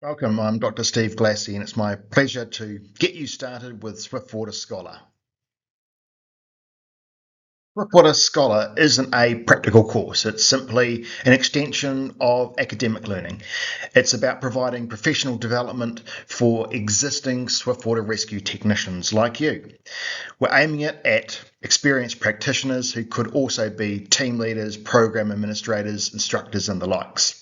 Welcome, I'm Dr. Steve Glassy, and it's my pleasure to get you started with SWIFTWATER Scholar. SWIFTWATER Scholar isn't a practical course, it's simply an extension of academic learning. It's about providing professional development for existing swiftwater rescue technicians like you. We're aiming it at experienced practitioners who could also be team leaders, program administrators, instructors, and the likes.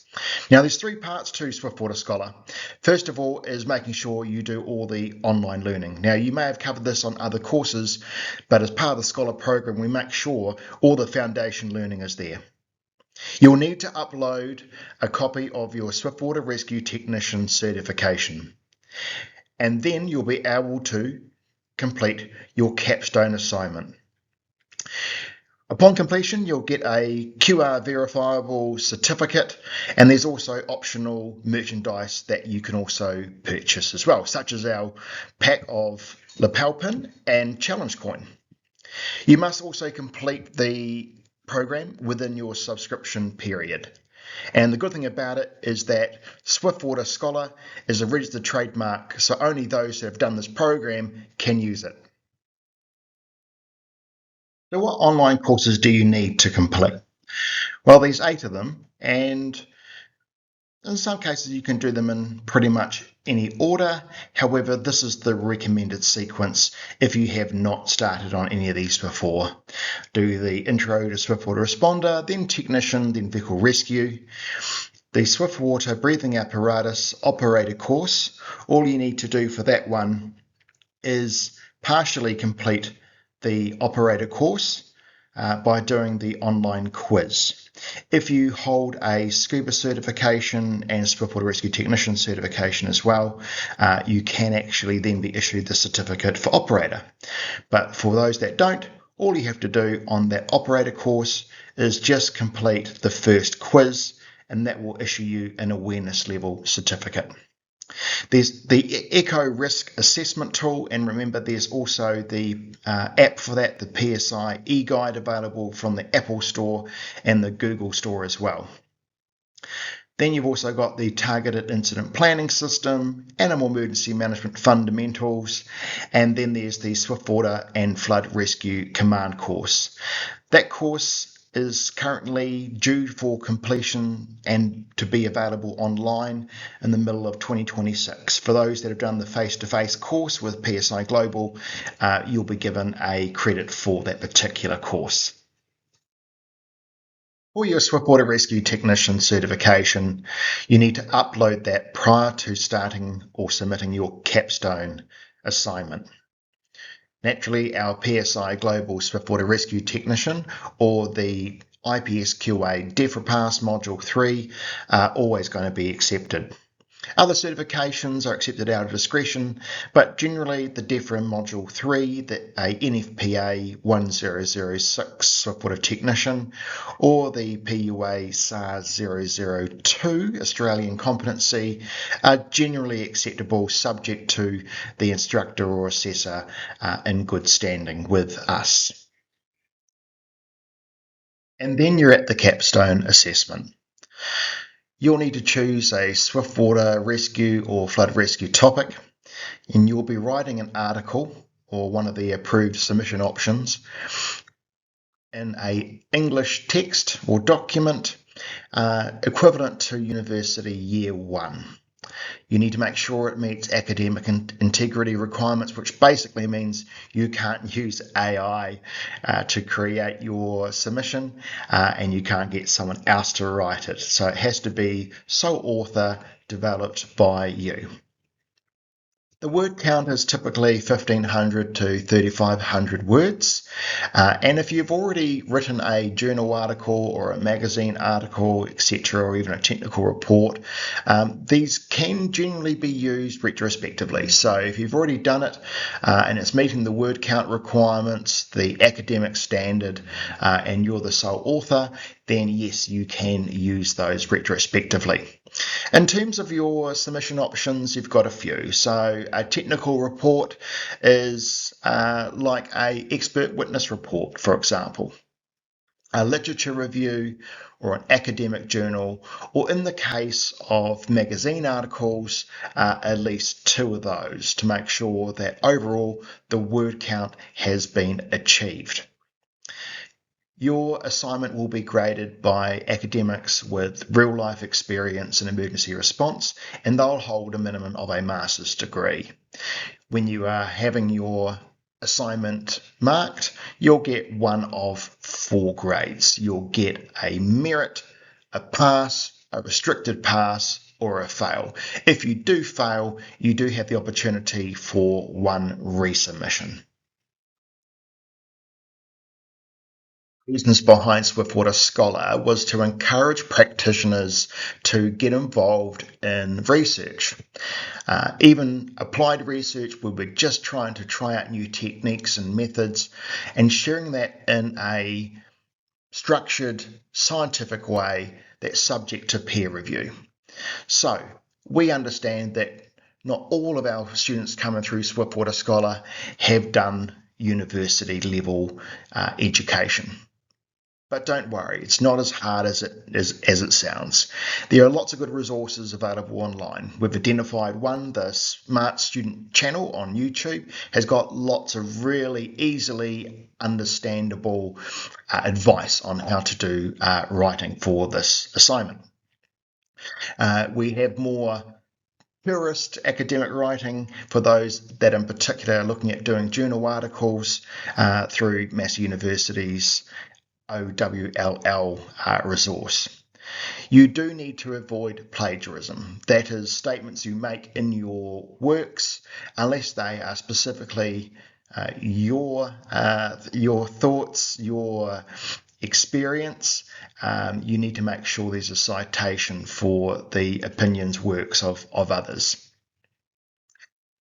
Now, there's three parts to SWIFTWATER Scholar. First of all is making sure you do all the online learning. Now, you may have covered this on other courses, but as part of the Scholar program, we make sure all the foundation learning is there. You'll need to upload a copy of your Swiftwater Rescue Technician certification, and then you'll be able to complete your capstone assignment. Upon completion, you'll get a QR verifiable certificate, and there's also optional merchandise that you can also purchase as well, such as our pack of lapel pin and challenge coin. You must also complete the program within your subscription period. And the good thing about it is that SWIFTWATER Scholar is a registered trademark, so only those who have done this program can use it. So what online courses do you need to complete? Well, there's 8 of them, and in some cases you can do them in pretty much any order. However, this is the recommended sequence if you have not started on any of these before. Do the Intro to Swiftwater Responder, then Technician, then Vehicle Rescue. The Swiftwater Breathing Apparatus Operator course, all you need to do for that one is partially complete the operator course by doing the online quiz. If you hold a scuba certification and Swiftwater Rescue Technician certification as well, you can actually then be issued the certificate for operator. But for those that don't, all you have to do on that operator course is just complete the first quiz, and that will issue you an awareness level certificate. There's the Eco Risk Assessment Tool, and remember there's also the app for that, the PSI e-guide, available from the Apple Store and the Google Store as well. Then you've also got the Targeted Incident Planning System, Animal Emergency Management Fundamentals, and then there's the Swiftwater and Flood Rescue Command course. That course is currently due for completion and to be available online in the middle of 2026. For those that have done the face-to-face course with PSI Global, you'll be given a credit for that particular course. For your Swiftwater Rescue Technician certification, you need to upload that prior to starting or submitting your capstone assignment. Naturally, our PSI Global Swiftwater Rescue Technician or the IPSQA DEFRA Pass Module 3 are always going to be accepted. Other certifications are accepted out of discretion, but generally the DEFRA Module 3, the NFPA 1006 Swiftwater Technician, or the PUA SARS 002 Australian Competency are generally acceptable, subject to the instructor or assessor in good standing with us. And then you're at the capstone assessment. You'll need to choose a swiftwater rescue or flood rescue topic, and you'll be writing an article or one of the approved submission options in an English text or document equivalent to University Year 1. You need to make sure it meets academic integrity requirements, which basically means you can't use AI to create your submission, and you can't get someone else to write it. So it has to be sole author, developed by you. The word count is typically 1,500 to 3,500 words, and if you've already written a journal article or a magazine article, etc., or even a technical report, these can generally be used retrospectively. So if you've already done it and it's meeting the word count requirements, the academic standard, and you're the sole author, then yes, you can use those retrospectively. In terms of your submission options, you've got a few. So a technical report is like an expert witness report, for example. a literature review, or an academic journal, or in the case of magazine articles, at least 2 of those to make sure that overall the word count has been achieved. Your assignment will be graded by academics with real life experience in emergency response, and they'll hold a minimum of a master's degree. When you are having your assignment marked, you'll get one of 4 grades. You'll get a merit, a pass, a restricted pass, or a fail. If you do fail, you do have the opportunity for one resubmission. The reasons behind SWIFTWATER Scholar was to encourage practitioners to get involved in research. Even applied research where we're just trying to try out new techniques and methods, and sharing that in a structured, scientific way that's subject to peer review. So we understand that not all of our students coming through SWIFTWATER Scholar have done university level education. But don't worry, it's not as hard as it sounds. There are lots of good resources available online. We've identified one, the Smart Student channel on YouTube, has got lots of really easily understandable advice on how to do writing for this assignment. We have more purist academic writing for those that in particular are looking at doing journal articles through Massey University's OWLL resource. You do need to avoid plagiarism. That is, statements you make in your works, unless they are specifically your thoughts, your experience. You need to make sure there's a citation for the opinions, works of others.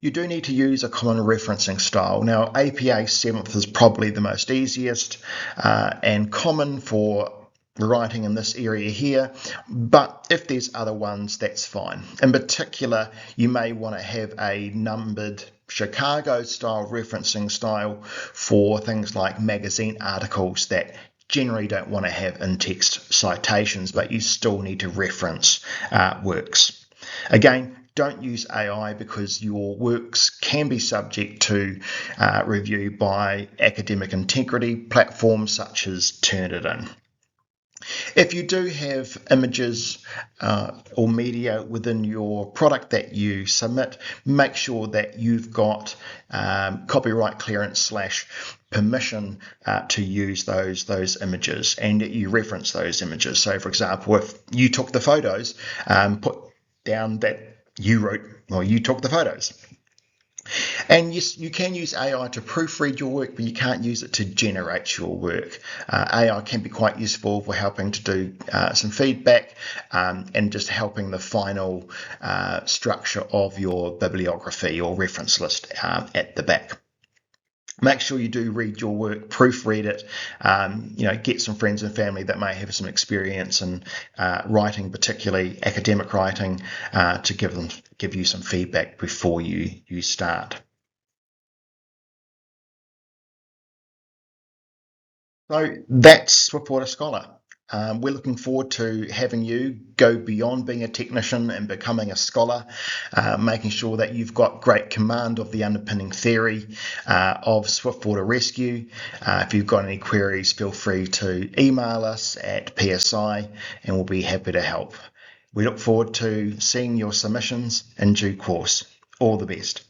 You do need to use a common referencing style. Now, APA 7th is probably the most easiest and common for writing in this area here, but if there's other ones, that's fine. In particular, you may want to have a numbered Chicago style referencing style for things like magazine articles that generally don't want to have in-text citations, but you still need to reference works. Again, don't use AI because your works can be subject to review by academic integrity platforms such as Turnitin. If you do have images or media within your product that you submit, make sure that you've got copyright clearance / permission to use those images, and you reference those images. So for example, if you took the photos, put down that you wrote or you took the photos. And yes, you can use AI to proofread your work, but you can't use it to generate your work. AI can be quite useful for helping to do some feedback and just helping the final structure of your bibliography or reference list at the back. Make sure you do read your work, proofread it, get some friends and family that may have some experience in writing, particularly academic writing, to give you some feedback before you start. So that's SWIFTWATER Scholar. We're looking forward to having you go beyond being a technician and becoming a scholar, making sure that you've got great command of the underpinning theory of swiftwater rescue. If you've got any queries, feel free to email us at PSI and we'll be happy to help. We look forward to seeing your submissions in due course. All the best.